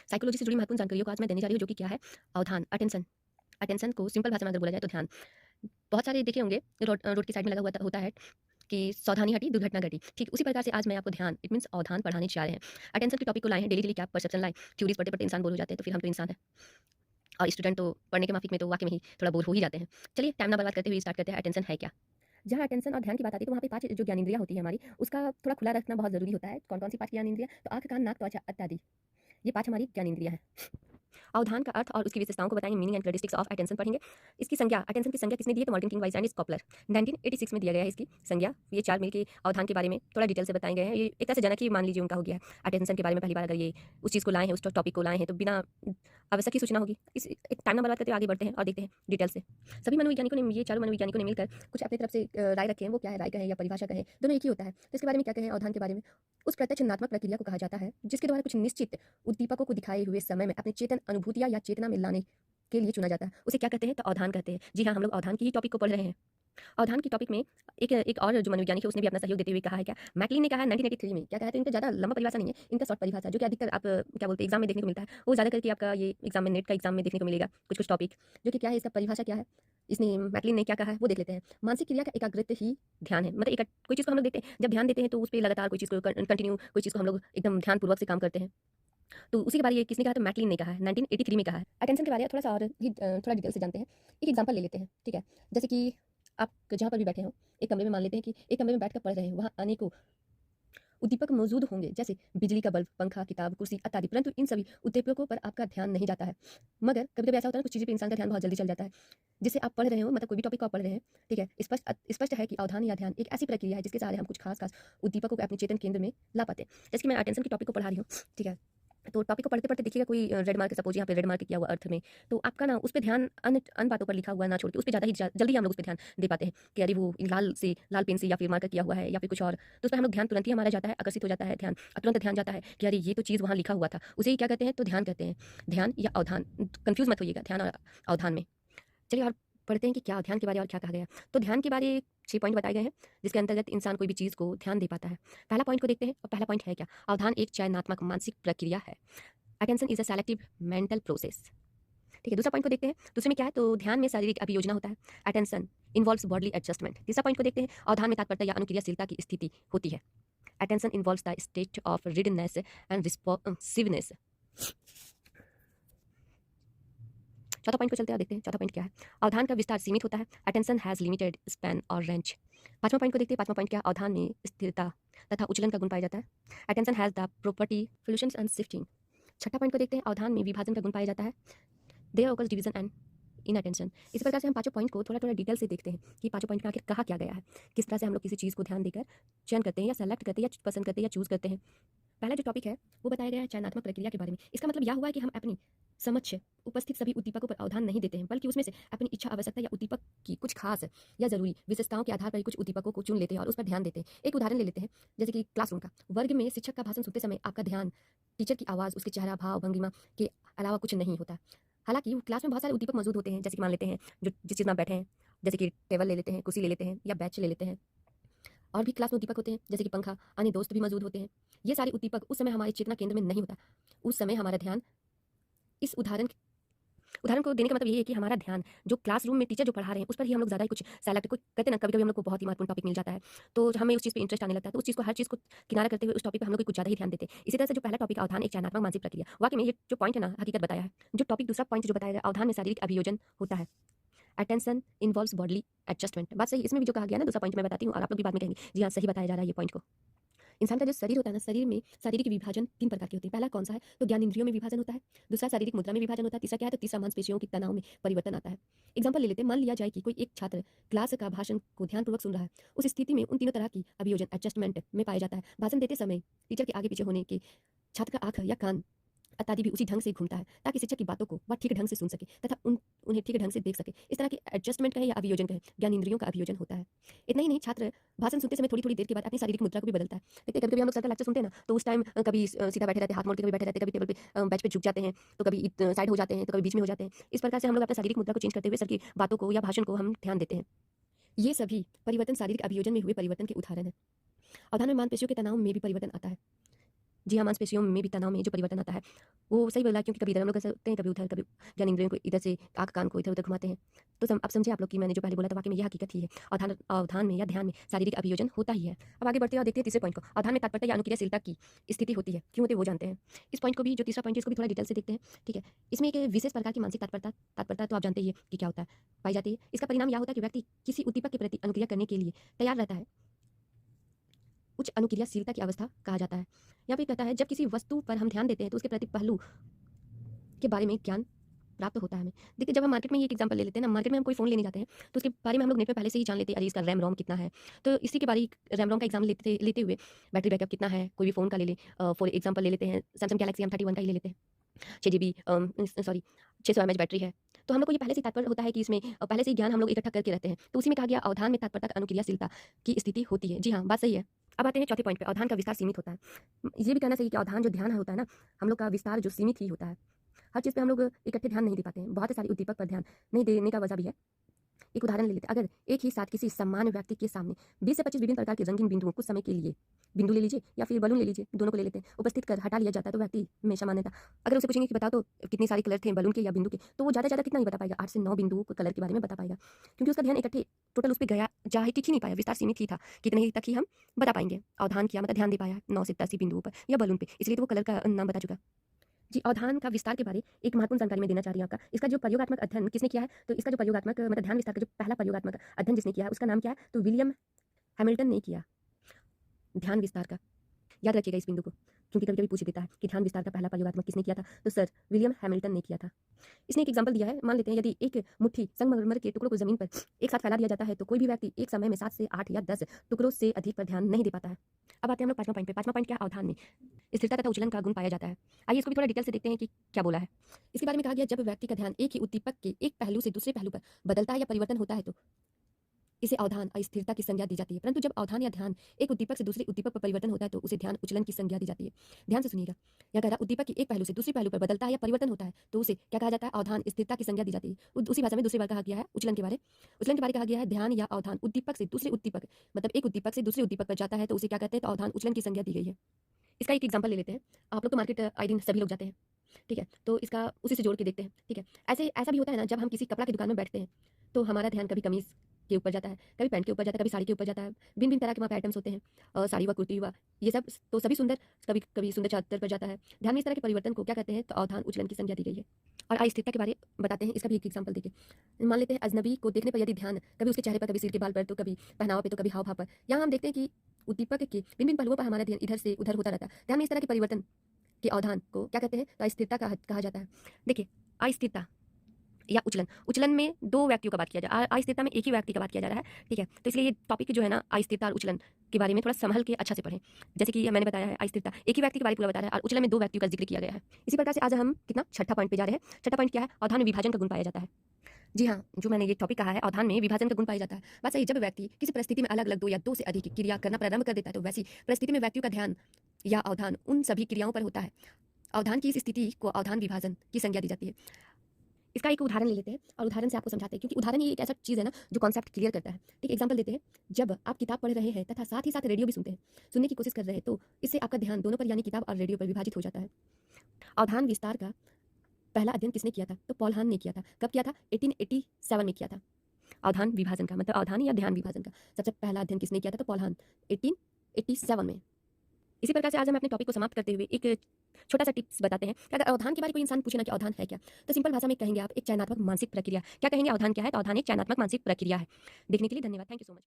Psychology से जुड़ी महत्वपूर्ण जानकारियों को आज मैं देने जा रही हूँ, जो कि क्या है अवधान, अटेंशन। अटेंशन को सिंपल भाषा में अगर बोला जाए तो ध्यान। बहुत सारे देखे होंगे रोड की साइड में लगा हुआ होता है कि सावधानी हटी दुर्घटना घटी। ठीक उसी प्रकार से आज मैं आपको ध्यान इट मीन्स अवधान पढ़ाने जा रहे हैं। अटेंशन के टॉपिक को लाए हैं, डेली डेली क्या परसेप्शन लाए। थ्योरीज पढ़ते पढ़ते इंसान बोर हो जाते हैं, तो फिर हम तो इंसान है और स्टूडेंट तो पढ़ने के माफिक में तो वाकई में ही थोड़ा बोर हो ही जाते हैं। चलिए टाइम ना बर्बाद करते हुए स्टार्ट करते हैं। अटेंशन है क्या? जहाँ अटेंशन और ध्यान की बात आती है तो वहाँ पे 5 जो ज्ञानेंद्रियाँ होती है हमारी, उसका थोड़ा खुला रखना बहुत ज़रूरी होता है। कौन-कौन सी 5 ज्ञानेंद्रियाँ? तो आँख, कान, नाक, त्वचा इत्यादि। ये 5 हमारी ज्ञानेंद्रियाँ हैं। अवधान का अर्थ और उसकी विशेषताओं को बताएंगे, meaning and characteristics of attention पढ़ेंगे। इसकी संज्ञा, अटेंशन की संज्ञा किसने दी है? तो मार्टिन किंग वाइज एंड स्कॉपलर 1986 में दिया गया है इसकी संज्ञा। ये 4 मिलके अवधान के बारे में थोड़ा डिटेल से बताए गए हैं। ये एक तरह से जनक ही मान लीजिए उनका हो गया है। अटेंशन के बारे में पहली बार अगर ये उस चीज़ को लाए हैं, उस टॉपिक को लाए हैं, तो बिना आवश्यक ही सूचना होगी। इस एक टाइम ना बर्बाद करते हुए आगे बढ़ते हैं और देखते हैं डिटेल से। सभी मनोवैज्ञानिकों ने, ये चारों मनोवैज्ञानिकों ने मिलकर कुछ अपनी तरफ से राय रखे हैं। वो क्या है? राय कहें या परिभाषा कहें, दोनों एक ही होता है। तो इसके बारे में क्या कहें अवधान के बारे में? उस प्रत्यक्ष चिन्हात्मक प्रक्रिया को कहा जाता है जिसके द्वारा कुछ निश्चित उद्दीपकों को दिखाए हुए समय में अपनी चेतन अनुभूतियाँ या चेतना में लाने के लिए चुना जाता है। उसे क्या कहते हैं? तो अवधान कहते हैं। जी हाँ, हम लोग अवधान की ही टॉपिक को पढ़ रहे हैं। अवधान की टॉपिक में एक और जो मनोवैज्ञानिक है उसने भी अपना सहयोग देते हुए कहा है क्या? मैकलिन ने कहा है 1983 में। क्या कहा है? तो इनका ज़्यादा लंबा परिभाषा नहीं है, इनका शॉर्ट परिभाषा जो कि अधिकतर आप क्या बोलते हैं एग्जाम में देखने को मिलता है। वो ज़्यादा करके आपका ये एग्जाम में, नेट का एग्जाम में देखने को मिलेगा कुछ-कुछ टॉपिक, जो कि क्या है इसका परिभाषा क्या है? इसने मैकलिन ने क्या कहा है वो देख लेते हैं। मानसिक क्रिया का एकाग्रित ही ध्यान है। मतलब कोई चीज़ को हम लोग देखते हैं, जब ध्यान देते हैं तो उस पे लगातार कोई चीज़ को कंटिन्यू कोई चीज़ को हम लोग एकदम ध्यानपूर्वक से काम करते हैं। तो उसी के बारे ये किसने कहा? तो मैकलिन ने कहा है, 1983 में कहा है। अटेंशन के बारे में थोड़ा-सा और ही थोड़ा डिटेल से जानते हैं। एक एग्जांपल ले लेते हैं, ठीक है? जैसे कि आप जहाँ पर भी बैठे हो, एक कमरे में मान लेते हैं कि एक कमरे में बैठकर पढ़ रहे हैं, वहाँ अनेकों उद्दीपक मौजूद होंगे, जैसे बिजली का बल्ब, पंखा, किताब, कुर्सी इत्यादि, परंतु इन सभी उद्दीपकों पर आपका ध्यान नहीं जाता है। मगर कभी-कभी ऐसा होता है ना, कुछ चीज़ें पे इंसान का ध्यान बहुत जल्दी चल जाता है। जिसे आप पढ़ रहे हो, मतलब कोई भी टॉपिक को आप पढ़ रहे हैं, ठीक है? स्पष्ट है कि अवधान या ध्यान एक ऐसी प्रक्रिया है जिसके सहारे हम कुछ खास-खास उद्दीपकों को अपने चेतन केंद्र में ला पाते हैं। जैसे कि मैं अटेंशन के टॉपिक को पढ़ा रही हूँ, ठीक है? तो टॉपिक को पढ़ते-पढ़ते देखिएगा कोई रेड मार्क, सपोज़ यहाँ पे रेड मार्क किया हुआ अर्थ में, तो आपका ना उस पे ध्यान अन्य बातों पर लिखा हुआ ना छोड़ के उस पे ज़्यादा ही जल्दी हम लोग उस पे ध्यान दे पाते हैं कि अरे वो लाल पेन से या फिर मार्कर किया हुआ है या फिर कुछ और, तो उस पे हम लोग ध्यान तुरंत ही हमारा जाता है, आकर्षित हो जाता है ध्यान, तुरंत ध्यान जाता है कि अरे ये तो चीज़ वहाँ लिखा हुआ था। उसे ही क्या कहते हैं? तो ध्यान कहते हैं। ध्यान या अवधान, कन्फ्यूज़ मत होइएगा ध्यान और अवधान में। चलिए और पढ़ते हैं कि क्या ध्यान के बारे और क्या कहा गया है। तो ध्यान के बारे 6 पॉइंट बताए गए हैं, जिसके अंतर्गत इंसान कोई भी चीज़ को ध्यान दे पाता है। पहला पॉइंट को देखते हैं और पहला पॉइंट है क्या? अवधान एक चयनात्मक मानसिक प्रक्रिया है। Attention is a selective mental process. ठीक है, दूसरा पॉइंट को देखते हैं। दूसरे में क्या है? तो ध्यान में शारीरिक अभियोजना होता है। Attention involves bodily adjustment. तीसरा पॉइंट को देखते हैं। अवधान में तात्पर्य या अनुक्रियाशीलता की स्थिति होती है। Attention involves the state of readiness and responsiveness. चौथा पॉइंट को चलते हैं और देखते हैं चौथा पॉइंट क्या है। अवधान का विस्तार सीमित होता है। अटेंशन हैज़ लिमिटेड स्पैन और रेंज। पांचवा पॉइंट को देखते हैं। पांचवा पॉइंट क्या है? अवधान में स्थिरता तथा उच्चलन का गुण पाया जाता है। Attention has the property fluctuations and shifting. छठा पॉइंट को देखते हैं। अवधान में विभाजन का गुण पाया जाता है। There occurs division and in attention. इस प्रकार से हम पांचों पॉइंट को थोड़ा-थोड़ा डिटेल से देखते हैं कि पांचों पॉइंट में आखिर कहा क्या गया है। किस तरह से हम लोग किसी चीज़ को ध्यान देकर चयन करते हैं या सेलेक्ट करते हैं या पसंद करते हैं या चूज़ करते हैं। पहला जो टॉपिक है वो बताया गया है चयनात्मक प्रक्रिया के बारे में। इसका मतलब यह हुआ है कि हम अपनी समक्ष उपस्थित सभी उद्दीपकों पर अवधान नहीं देते हैं, बल्कि उसमें से अपनी इच्छा, आवश्यकता या उद्दीपक की कुछ खास या ज़रूरी विशेषताओं के आधार पर ही कुछ उद्दीपकों को चुन लेते हैं और उस पर ध्यान देते हैं। एक उदाहरण ले लेते हैं, जैसे कि क्लासरूम का। वर्ग में शिक्षक का भाषण सुनते समय आपका ध्यान टीचर की आवाज़, उसके चेहरा भाव, भंगिमा के अलावा कुछ नहीं होता। हालाँकि क्लास में बहुत सारे उद्दीपक मौजूद होते हैं, जैसे कि मान लेते हैं जो जिस चीज़ में आप बैठे हैं, जैसे कि टेबल ले लेते हैं, कुर्सी ले लेते हैं या बेंच ले लेते हैं। और भी क्लास में उद्दीपक होते हैं, जैसे कि पंखा, अन्य दोस्त भी मौजूद होते हैं। ये सारे उद्दीपक उस समय हमारे चेतना केंद्र में नहीं होता। उस समय हमारा ध्यान इस उदाहरण को देने का मतलब ये है कि हमारा ध्यान जो क्लासरूम में टीचर जो पढ़ा रहे हैं, उस पर ही हम लोग ज़्यादा ही कुछ सेलेक्ट कोई कहते हैं ना, कभी-कभी हम लोग को बहुत ही महत्वपूर्ण टॉपिक मिल जाता है, तो हमें उस चीज़ पे इंटरेस्ट आने लगता है, तो उस चीज़ को हर चीज़ को किनारा करते हुए उस टॉपिक पे हम लोग कुछ ज़्यादा ही ध्यान देते हैं। इसी तरह से जो पहला टॉपिक अवधान एक चयनात्मक मानसिक प्रक्रिया, वाक़ई में ये जो पॉइंट है ना, हकीकत बताया है। जो टॉपिक दूसरा पॉइंट जो बताया गया, अवधान में शारीरिक अभियोजन होता है। Attention involves bodily adjustment. बात सही, इसमें भी जो कहा गया ना दूसरा पॉइंट मैं बताती हूँ और आप लोग भी बाद में कहेंगे, जी हाँ, सही बताया जा रहा है ये पॉइंट को। इंसान का जो शरीर होता है ना, शरीर में शारीरिक विभाजन 3 प्रकार के होते हैं। पहला कौन सा है? तो ज्ञानेंद्रियों में विभाजन होता है। दूसरा शारीरिक मुद्रा में विभाजन होता है। तीसरा क्या है? तो तीसरा मांसपेशियों के तनाव में परिवर्तन आता है। एग्जांपल ले लेते हैं, मान लिया जाए कि कोई एक छात्र क्लास का भाषण को ध्यानपूर्वक सुन रहा है। उस स्थिति में उन तीनों तरह की अभियोजन एडजस्टमेंट में पाया जाता है। भाषण देते समय टीचर के आगे पीछे होने के छात्र का आँख या कान इत्यादि भी उसी ढंग से घूमता है, ताकि शिक्षक की बातों को वह ठीक ढंग से सुन सके तथा उन्हें ठीक ढंग से देख सके। इस तरह की एडजस्टमेंट कहें या अभियोजन कहें, ज्ञानेंद्रियों का अभियोजन होता है। इतना ही नहीं, छात्र भाषण सुनते समय थोड़ी-थोड़ी देर के बाद अपनी शारीरिक मुद्रा को भी बदलता है। देखते हैं कभी-कभी हम लोग सर का लेक्चर सुनते हैं ना, तो उस टाइम कभी सीधा बैठे रहते हैं, हाथ मोड़ के कभी बैठे रहते हैं, कभी टेबल पे बेंच पे झुक जाते हैं, तो कभी साइड हो जाते हैं, तो कभी बीच में हो जाते हैं। इस प्रकार से हम लोग अपनी शारीरिक मुद्रा को चेंज करते हुए सर की बातों को या भाषण को हम ध्यान देते हैं। ये सभी परिवर्तन शारीरिक अभियोजन में हुए परिवर्तन के उदाहरण हैं। अवधान में मांसपेशियों के तनाव में भी परिवर्तन आता है। जी हाँ, मांसपेशियों में भी तनाव में जो परिवर्तन आता है, वो सही बोला क्योंकि कभी इधर हम लोग कर सकते हैं, कभी उधर, कभी ज्ञानेंद्रियों को इधर से आँख कान को इधर-उधर घुमाते हैं। तो अब समझे आप लोग कि मैंने जो पहले बोला था वाक़ई में ये हकीकत ही है। अवधान में या ध्यान में शारीरिक अभियोजन होता ही है। अब आगे बढ़ते हैं और देखते हैं तीसरे पॉइंट को। अवधान में तत्परता या अनुक्रियाशीलता की स्थिति होती है। क्यों होती है वो जानते हैं। इस पॉइंट को भी जो तीसरा पॉइंट है इसको भी थोड़ा डिटेल से देखते हैं, ठीक है। इसमें एक विशेष प्रकार की मानसिक तत्परता तत्परता तो आप जानते ही हैं कि क्या होता है, पाई जाती है। इसका परिणाम यह होता है कि व्यक्ति किसी उद्दीपक के प्रति अनुक्रिया करने के लिए तैयार रहता है। उच्च अनुक्रियाशीलता की अवस्था कहा जाता है। यहाँ पे कहता है जब किसी वस्तु पर हम ध्यान देते हैं तो उसके प्रति पहलू के बारे में ज्ञान प्राप्त होता है हमें। देखिए जब हम मार्केट में ये एक एग्जांपल ले लेते हैं ना, मार्केट में हम कोई फ़ोन लेने जाते हैं तो उसके बारे में हम लोग नेट पे पहले से ही जान लेते हैं, अरे इसका रैम रोम कितना है। तो इसी के बारे रैम रोम का एग्जाम लेते हुए बैटरी बैकअप कितना है, कोई भी फ़ोन का ले लें, फॉर एग्जांपल ले लेते हैं सैमसंग गैलेक्सी M31 का ही ले लेते हैं। 6 जीबी 600 एमएच बैटरी है। तो हम लोग को ये पहले से तात्पर्य होता है कि इसमें पहले से ही ज्ञान हम लोग इकट्ठा करके रहते हैं। तो उसी में कहा गया अवधान में तत्परता अनुक्रियाशीलता की स्थिति होती है। जी हाँ, बात सही है। अब आते हैं चौथे पॉइंट पे, अवधान का विस्तार सीमित होता है। ये भी कहना चाहिए कि अवधान जो ध्यान होता है ना, हम लोग का विस्तार जो सीमित ही होता है। हर चीज़ पे हम लोग इकट्ठे ध्यान नहीं दे पाते हैं। बहुत सारे उद्दीपक पर ध्यान नहीं देने का वजह भी है। एक उदाहरण ले लेते हैं, अगर एक ही साथ किसी समान व्यक्ति के सामने 20 से 25 विभिन्न प्रकार के रंगीन बिंदुओं कुछ समय के लिए, बिंदु ले लीजिए या फिर बलून ले लीजिए, दोनों को ले लेते हैं, उपस्थित कर हटा लिया जाता है तो व्यक्ति में सामान्यता, अगर उसे पूछेंगे कि बताओ तो कितने सारे कलर थे बलून के या बिंदु के, तो वो ज़्यादा से ज़्यादा कितना ही बता पाएगा, 8 से 9 बिंदुओं के कलर के बारे में बता पाएगा, क्योंकि उसका ध्यान इकट्ठे टोटल उस पर गया जा ही टिक ही नहीं पाया, विस्तार सीमित ही था, कितने ही तक ही हम बता पाएंगे। अवधान किया मतलब ध्यान दे पाया 9 से 10 बिंदुओं पर या बलून पे, इसलिए तो वो कलर का नाम बता चुका। जी, अवधान का विस्तार के बारे एक महत्वपूर्ण जानकारी मैं देना चाह रही हूँ आपका। इसका जो प्रयोगात्मक अध्ययन किसने किया है, तो इसका जो प्रयोगात्मक मतलब ध्यान विस्तार का जो पहला प्रयोगात्मक अध्ययन जिसने किया है, उसका नाम क्या है, तो विलियम हैमिल्टन ने किया, ध्यान विस्तार का। याद रखिएगा इस बिंदु को, क्योंकि कभी-कभी पूछ देता है कि ध्यान विस्तार का पहला प्रयोगात्मक किसने किया था, तो सर विलियम हैमिल्टन ने किया था। इसने एक एग्जाम्पल दिया है, मान लेते हैं यदि एक मुट्ठी संगमरमर के टुकड़ों को जमीन पर एक साथ फैला दिया जाता है, तो कोई भी व्यक्ति एक समय में 7 से 8 या 10 टुकड़ों से अधिक पर ध्यान नहीं दे पाता है। अब आते हैं हम लोग पाँचवां पॉइंट पे। पाँचवां पॉइंट क्या है, अवधान में स्थिरता तथा उछलन का गुण पाया जाता है। आइए इसको भी थोड़ा डिटेल से देखते हैं कि क्या बोला है। इसके बारे में कहा गया जब व्यक्ति का ध्यान एक ही उद्दीपक के एक पहलू से दूसरे पहलू पर बदलता है या परिवर्तन होता है तो इसे अवधान अस्थिरता की संज्ञा दी जाती है। परंतु जब अवधान या ध्यान एक उद्दीपक से दूसरे उद्दीपक पर परिवर्तन होता है तो उसे ध्यान उचलन की संज्ञा दी जाती है। ध्यान से सुनिएगा, यह कह रहा उद्दीपक के एक पहलू से दूसरे पहलू पर बदलता है या परिवर्तन होता है तो उसे क्या कहा जाता है, अवधान स्थिरता की संज्ञा दी जाती है। उसी भाषा में दूसरी बार कहा गया है उचलन के बारे। उचलन के बारे कहा गया है ध्यान या अवधान उद्दीपक से दूसरे उद्दीपक मतलब एक उद्दीपक से दूसरे उद्दीपक पर जाता है तो उसे क्या कहते हैं, तो अवधान उचलन की संज्ञा दी गई है। इसका एक एग्जाम्पल ले लेते हैं। आप लोग तो मार्केट आए दिन सभी लोग जाते हैं, ठीक है, तो इसका उसी से जोड़ के देखते हैं, ठीक है। ऐसे ऐसा भी होता है ना, जब हम किसी कपड़ा की दुकान में बैठते हैं तो हमारा ध्यान कभी कमीज के ऊपर जाता है, कभी पैंट के ऊपर जाता है, कभी साड़ी के ऊपर जाता है। भिन्न भिन्न तरह के वहाँ पे आइटम्स होते हैं, साड़ी हुआ, कुर्ती हुआ, ये सब तो सभी सुंदर, कभी कभी सुंदर चादर पर जाता है। ध्यान में इस तरह के परिवर्तन को क्या कहते हैं, तो अवधान उचलन की संज्ञा दी गई है। और अस्थिरता के बारे बताते हैं, इसका भी एक एग्जाम्पल देखिए। मान लेते हैं अजनबी को देखने पर यदि ध्यान कभी उसके चेहरे पर, कभी सिर के बाल पर, तो कभी पहनावा पे, तो कभी हाव भाव पर, यहाँ हम देखते हैं कि उद्दीपक के विभिन्न विभिन्न पहलुओं पर हमारा ध्यान इधर से उधर होता रहता है। ध्यान में इस तरह के परिवर्तन के अवधान को क्या कहते हैं, तो अस्थिरता कहा जाता है। देखिए अस्थिरता या उचलन, उचलन में दो व्यक्तियों का बात किया जा रहा है, अस्थिरता में एक ही व्यक्ति का बात किया जा रहा है, ठीक है। तो इसलिए ये टॉपिक जो है ना, अस्थिरता और उचलन के बारे में थोड़ा संभल के अच्छा से पढ़ें। जैसे कि मैंने बताया है, अस्थिरता एक ही व्यक्ति के बारे में पूरा बता रहा है और उचलन में दो व्यक्तियों का जिक्र किया गया है। इसी प्रकार से आज हम कितना छठा पॉइंट पे जा रहे हैं। छठा पॉइंट क्या है, अवधान में विभाजन का गुण पाया जाता है। जी हाँ, जो मैंने ये टॉपिक कहा है, अवधान में विभाजन का गुण पाया जाता है। बात सही, जब व्यक्ति किसी परिस्थिति में अलग अलग दो या दो से अधिक क्रिया करना प्रारंभ कर देता है तो वैसी परिस्थिति में व्यक्तियों का ध्यान या अवधान उन सभी क्रियाओं पर होता है। अवधान की इस स्थिति को अवधान विभाजन की संज्ञा दी जाती है। इसका एक उदाहरण ले लेते हैं और उदाहरण से आपको समझाते हैं, क्योंकि उदाहरण ही एक ऐसा चीज़ है ना जो कॉन्सेप्ट क्लियर करता है। ठीक, एग्जांपल देते हैं, जब आप किताब पढ़ रहे हैं तथा साथ ही साथ रेडियो भी सुनते हैं, सुनने की कोशिश कर रहे हैं, तो इससे आपका ध्यान दोनों पर यानी किताब और रेडियो पर विभाजित हो जाता है। अवधान विस्तार का पहला अध्ययन किसने किया था, तो पॉल हान ने किया था। कब किया था, 1887 में किया था। अवधान विभाजन का मतलब अवधान या ध्यान विभाजन का सबसे पहला अध्ययन किसने किया था, तो पॉल हान 1887 में। इसी प्रकार से आज हम अपने टॉपिक को समाप्त करते हुए एक छोटा सा टिप्स बताते हैं कि अगर अवधान के बारे में कोई इंसान पूछे ना कि अवधान है क्या, तो सिंपल भाषा में कहेंगे आप, एक चयनात्मक मानसिक प्रक्रिया। क्या कहेंगे, अवधान क्या है, तो अवधान एक चयनात्मक मानसिक प्रक्रिया है। देखने के लिए धन्यवाद, थैंक यू सो मच।